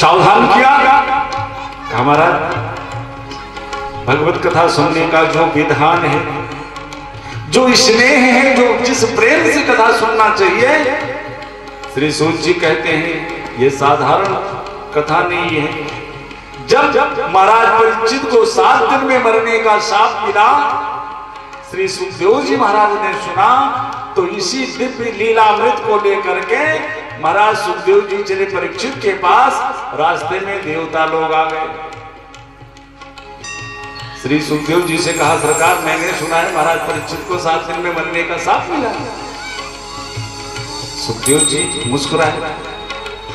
सावधान किया। हमारा भगवत कथा सुनने का जो विधान है, जो स्नेह है, जो जिस प्रेम से कथा सुनना चाहिए, श्री सूत जी कहते हैं ये साधारण कथा नहीं है। जब महाराज परीक्षित को 7 दिन में मरने का शाप मिला, श्री सुखदेव जी महाराज ने सुना, तो इसी दिव्य लीलामृत को लेकर के महाराज सुखदेव जी चले परीक्षित के पास। रास्ते में देवता लोग आ गए। श्री सुखदेव जी से कहा, सरकार मैंने सुना है महाराज परीक्षित को 7 दिन में मरने का शाप मिला। सुखदेव जी मुस्कुराए,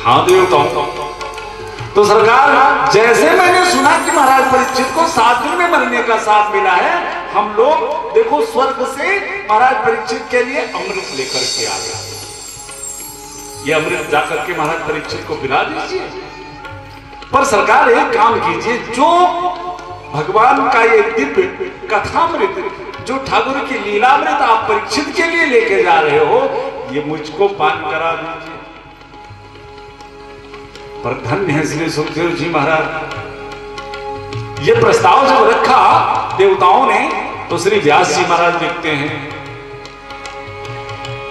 हाँ देवताओं। तो सरकार जैसे मैंने सुना कि महाराज परीक्षित को 7 दिन में मरने का शाप मिला है, हम लोग देखो स्वर्ग से महाराज परीक्षित के लिए अमृत लेकर के आ गए। ये अमृत जाकर के महाराज परीक्षित को पिला दीजिए। पर सरकार एक काम कीजिए, जो भगवान का ये दिव्य कथामृत, जो ठाकुर की लीलामृत आप परीक्षित के लिए लेके जा रहे हो, ये मुझको पान करा दीजिए। पर धन्य है श्री सुखदेव जी महाराज, ये प्रस्ताव जब रखा देवताओं ने, तो श्री व्यास जी महाराज लिखते हैं,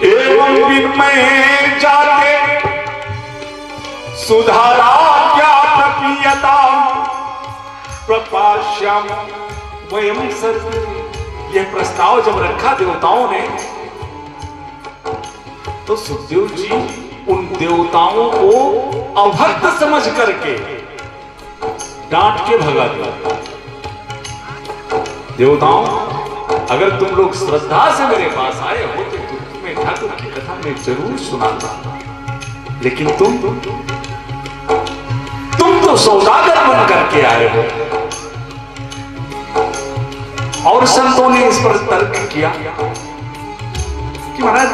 एवं विनमय जाते सुधारा क्या प्रपीयता प्रपाश्याम वयम सत्य। यह प्रस्ताव जब रखा देवताओं ने, तो सुखदेव जी उन देवताओं को अभक्त समझ करके डांट के भगा दिया। देवताओं, अगर तुम लोग श्रद्धा से मेरे पास आए होते तो तुम्हें ठाकुर की कथा में जरूर सुनाता, लेकिन तुम तो सौदागर बन करके आए हो। और संतों ने इस पर तर्क किया कि महाराज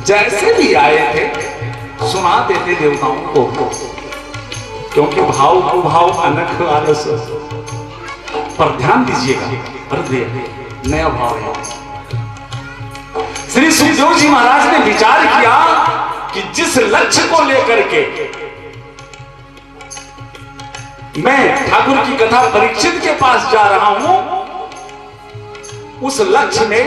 जैसे भी आए थे सुना देते देवताओं को, क्योंकि भाव कुभाव अनख आलस पर ध्यान दीजिएगा, नया भाव है। श्री सुखदेव जी महाराज ने विचार किया कि जिस लक्ष्य को लेकर के मैं ठाकुर की कथा परीक्षित के पास जा रहा हूं, उस लक्ष्य में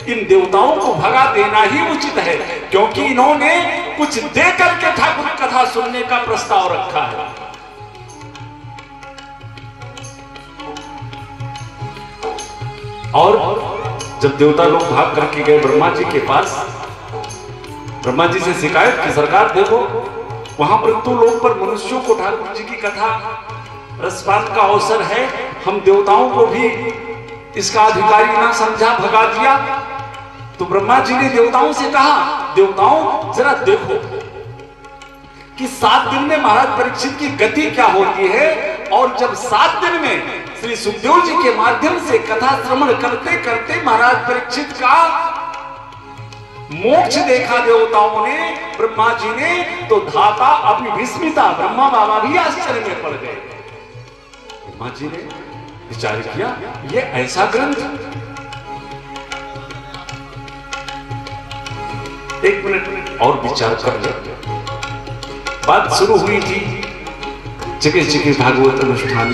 इन देवताओं को भगा देना ही उचित है, क्योंकि इन्होंने कुछ दे करके ठाकुर कथा सुनने का प्रस्ताव रखा है। और जब देवता लोग भाग करके गए ब्रह्मा जी के पास, ब्रह्मा जी से शिकायत की, सरकार देखो वहां मृत्यु लोक पर मनुष्यों को ठाकुर जी की कथा रसपान का अवसर है, हम देवताओं को भी इसका अधिकारी ना समझा, भगा दिया। तो ब्रह्मा जी ने देवताओं से कहा, देवताओं जरा देखो कि 7 दिन में महाराज परीक्षित की गति क्या होती है, और जब 7 दिन में श्री सुखदेव जी के माध्यम से कथा श्रवण करते करते महाराज परीक्षित का मोक्ष देखा देवताओं ने, ब्रह्मा जी ने, तो धाता अभिविस्मिता, ब्रह्मा बाबा भी आश्चर्य में पड़ गए। ब्रह्मा जी ने विचार किया, ये ऐसा ग्रंथ, एक मिनट और विचार कर ले। बात शुरू हुई थी जगह जगह भागवत अनुष्ठान